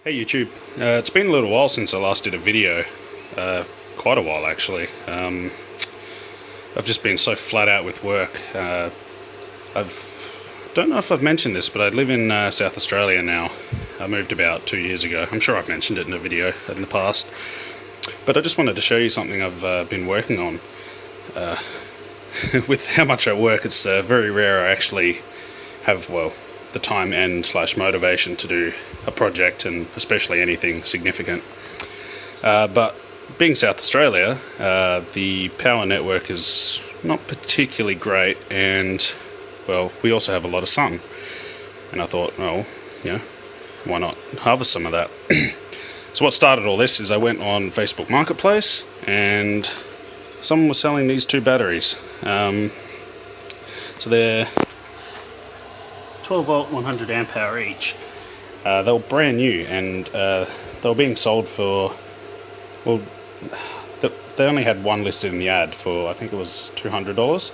Hey YouTube, it's been a little while since I last did a video, quite a while actually. I've just been so flat out with work. Don't know if I've mentioned this, but I live in South Australia now. I moved about 2 years ago. I'm sure I've mentioned it in a video in the past. But I just wanted to show you something I've been working on. With how much I work, it's very rare I actually have, well, the time and / motivation to do a project, and especially anything significant. But being South Australia, the power network is not particularly great, and well, we also have a lot of sun. And I thought, well, why not harvest some of that? So what started all this is I went on Facebook Marketplace, and someone was selling these two batteries. So they're 12 volt 100 amp hour each. They were brand new, and they were being sold for, well, they only had one listed in the ad for, I think it was $200.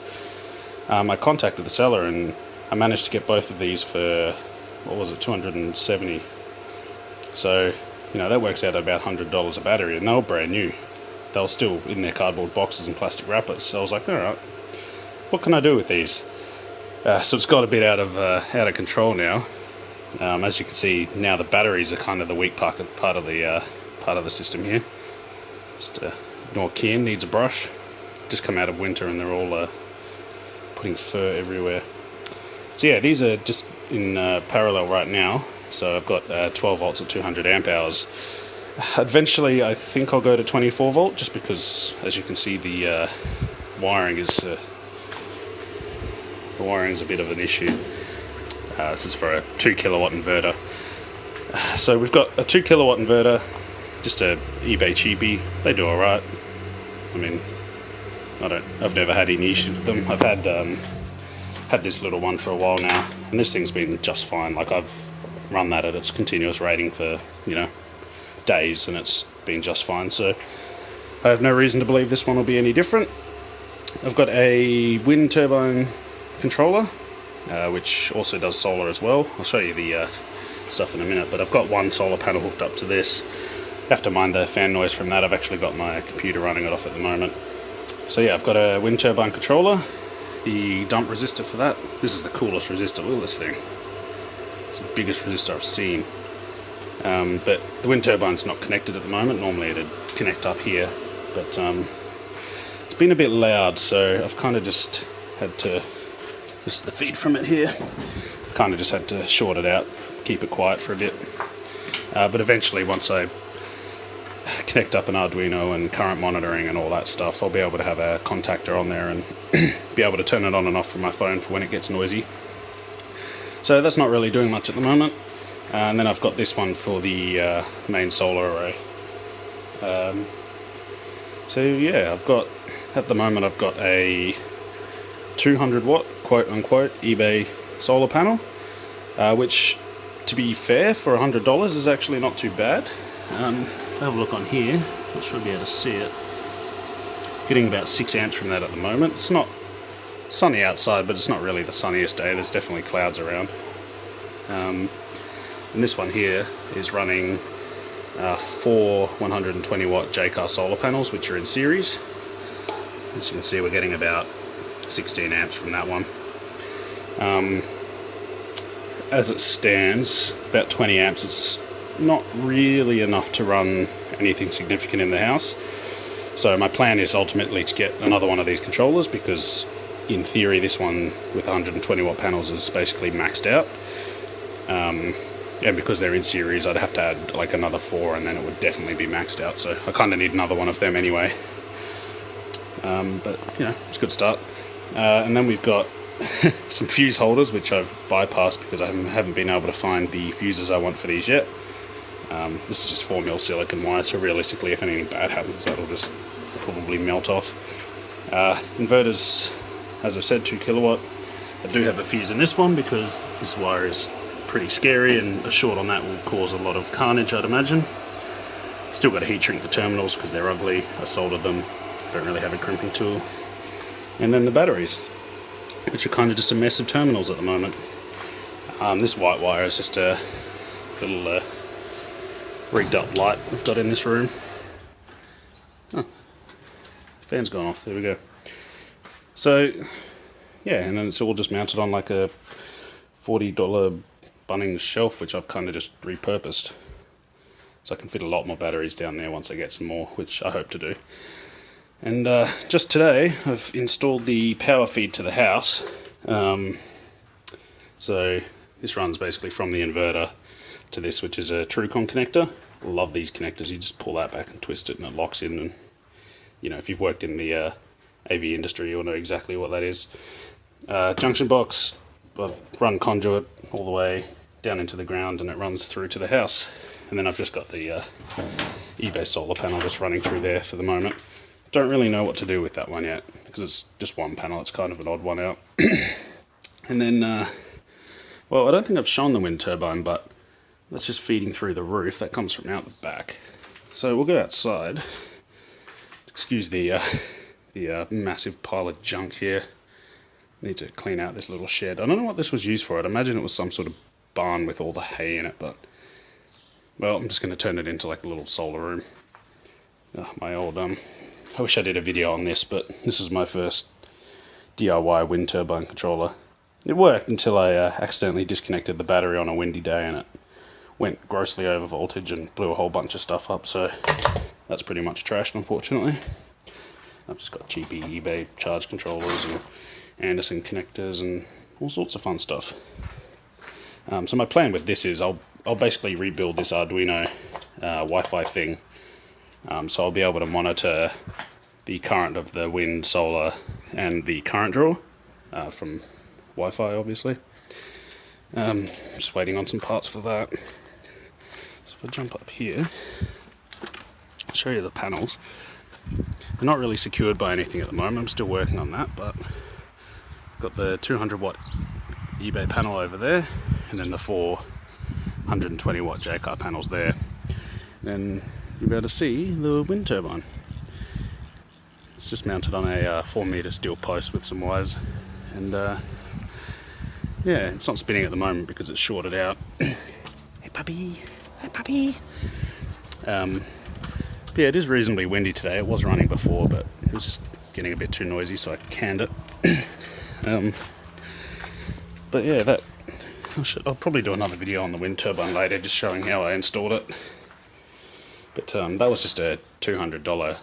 I contacted the seller and I managed to get both of these for, what was it, $270. So, that works out at about $100 a battery, and they were brand new. They were still in their cardboard boxes and plastic wrappers. So I was like, alright, what can I do with these? So it's got a bit out of control now. As you can see, now the batteries are kind of the weak part of the system here. Just ignore Kian, needs a brush. Just come out of winter and they're all putting fur everywhere. So yeah, these are just in parallel right now. So I've got 12 volts at 200 amp hours. Eventually I think I'll go to 24 volt, just because, as you can see, the wiring is a bit of an issue. This is for a 2 kilowatt inverter. So we've got a 2 kilowatt inverter, just a eBay cheapie. They do alright. I mean, I've never had any issues with them. I've had this little one for a while now, and this thing's been just fine. Like, I've run that at its continuous rating for, days, and it's been just fine. So I have no reason to believe this one will be any different. I've got a wind turbine controller, which also does solar as well. I'll show you the stuff in a minute, but I've got one solar panel hooked up to this. Have to mind the fan noise from that. I've actually got my computer running it off at the moment. So yeah, I've got a wind turbine controller, the dump resistor for that. This is the coolest resistor. Look at this thing. It's the biggest resistor I've seen. But the wind turbine's not connected at the moment. Normally it'd connect up here, but it's been a bit loud, so I've kind of just had to, this is the feed from it here, I've kind of just had to short it out, keep it quiet for a bit. But eventually, once I connect up an Arduino and current monitoring and all that stuff, I'll be able to have a contactor on there and be able to turn it on and off from my phone for when it gets noisy. So that's not really doing much at the moment. And then I've got this one for the main solar array. So yeah, at the moment I've got a 200 watt quote unquote eBay solar panel, which, to be fair, for $100 is actually not too bad. Have a look on here, not sure you'll be able to see it. Getting about 6 amps from that at the moment. It's not sunny outside, but it's not really the sunniest day. There's definitely clouds around. And this one here is running 4 120 watt Jaycar solar panels, which are in series. As you can see, we're getting about 16 amps from that one. As it stands, about 20 amps. It's not really enough to run anything significant in the house. So my plan is ultimately to get another one of these controllers, because in theory this one with 120 watt panels is basically maxed out. And because they're in series, I'd have to add like another 4, and then it would definitely be maxed out. So I kind of need another one of them anyway. But it's a good start. And then we've got some fuse holders, which I've bypassed because I haven't been able to find the fuses I want for these yet. This is just 4mm silicon wire, so realistically, if anything bad happens, that'll just probably melt off. Inverters, as I've said, 2 kilowatt. I do have a fuse in this one because this wire is pretty scary, and a short on that will cause a lot of carnage, I'd imagine. Still got to heat shrink the terminals because they're ugly. I soldered them. Don't really have a crimping tool. And then the batteries, which are kind of just a mess of terminals at the moment. This white wire is just a little rigged up light we've got in this room. Oh, fan's gone off, there we go. So yeah, and then it's all just mounted on like a $40 Bunnings shelf, which I've kind of just repurposed. So I can fit a lot more batteries down there once I get some more, which I hope to do. And just today I've installed the power feed to the house. So this runs basically from the inverter to this, which is a TrueCon connector. Love these connectors. You just pull that back and twist it and it locks in, and you know, if you've worked in the AV industry, you'll know exactly what that is. Junction box, I've run conduit all the way down into the ground and it runs through to the house. And then I've just got the eBay solar panel just running through there for the moment. Don't really know what to do with that one yet, because it's just one panel. It's kind of an odd one out. And then, well, I don't think I've shown the wind turbine, but that's just feeding through the roof. That comes from out the back. So we'll go outside. Excuse the massive pile of junk here. Need to clean out this little shed. I don't know what this was used for. I'd imagine it was some sort of barn with all the hay in it, but well, I'm just going to turn it into like a little solar room. My old I wish I did a video on this, but this is my first DIY wind turbine controller. It worked until I accidentally disconnected the battery on a windy day and it went grossly over voltage and blew a whole bunch of stuff up, so that's pretty much trashed, unfortunately. I've just got cheapy eBay charge controllers and Anderson connectors and all sorts of fun stuff. So my plan with this is I'll basically rebuild this Arduino Wi-Fi thing. So I'll be able to monitor the current of the wind, solar, and the current draw from Wi-Fi, obviously. Just waiting on some parts for that. So if I jump up here, I'll show you the panels. They're not really secured by anything at the moment. I'm still working on that, but I've got the 200 watt eBay panel over there, and then the 420 watt Jaycar panels there. Then you'll be able to see the wind turbine. It's just mounted on a 4 meter steel post with some wires, and yeah, it's not spinning at the moment because it's shorted out. Hey puppy, hey puppy. Yeah, it is reasonably windy today. It was running before, but it was just getting a bit too noisy, so I canned it. But yeah, I'll probably do another video on the wind turbine later, just showing how I installed it. But that was just a $200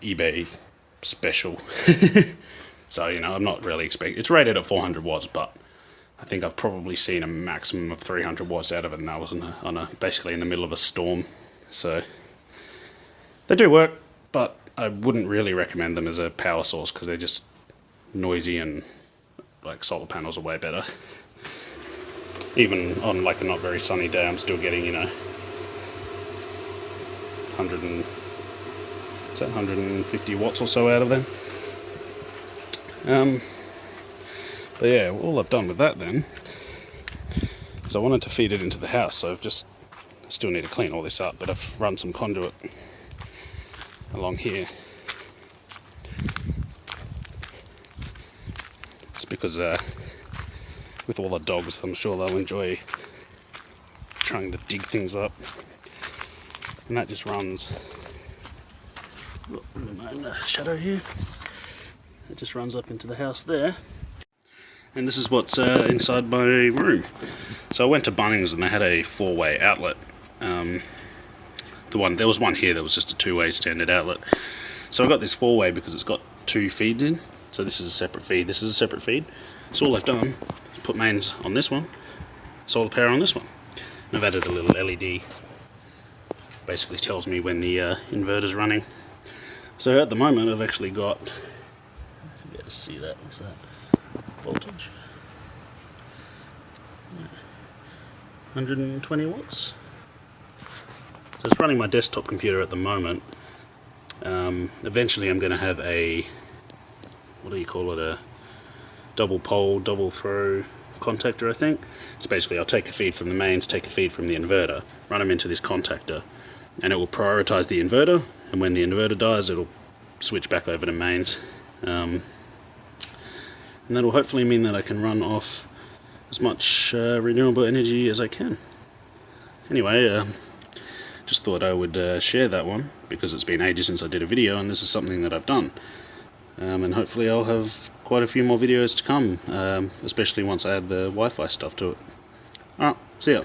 eBay special. So, you know, I'm not really expecting... It's rated at 400 watts, but I think I've probably seen a maximum of 300 watts out of it, and that was basically in the middle of a storm. So they do work, but I wouldn't really recommend them as a power source because they're just noisy, and like solar panels are way better. Even on like a not very sunny day, I'm still getting, you know, 150 watts or so out of them. But yeah, all I've done with that then is I wanted to feed it into the house, so I still need to clean all this up, but I've run some conduit along here. It's because with all the dogs, I'm sure they'll enjoy trying to dig things up. And that just runs, in the shadow here, it just runs up into the house there. And this is what's inside my room. So I went to Bunnings and they had a 4-way outlet. There was one here that was just a 2-way standard outlet. So I got this 4-way because it's got 2 feeds in. So this is a separate feed, this is a separate feed. So all I've done is put mains on this one, solar power on this one. And I've added a little LED. Basically tells me when the inverter's running. So at the moment I've actually got, if you get to see that, what's that? Voltage. 120 watts. So it's running my desktop computer at the moment. Eventually I'm going to have a, what do you call it, a double pole, double throw contactor, I think. So basically I'll take a feed from the mains, take a feed from the inverter, run them into this contactor, and it will prioritize the inverter, and when the inverter dies it'll switch back over to mains. And that will hopefully mean that I can run off as much renewable energy as I can. Anyway, just thought I would share that one, because it's been ages since I did a video, and this is something that I've done. And hopefully I'll have quite a few more videos to come, especially once I add the Wi-Fi stuff to it. Alright, see ya.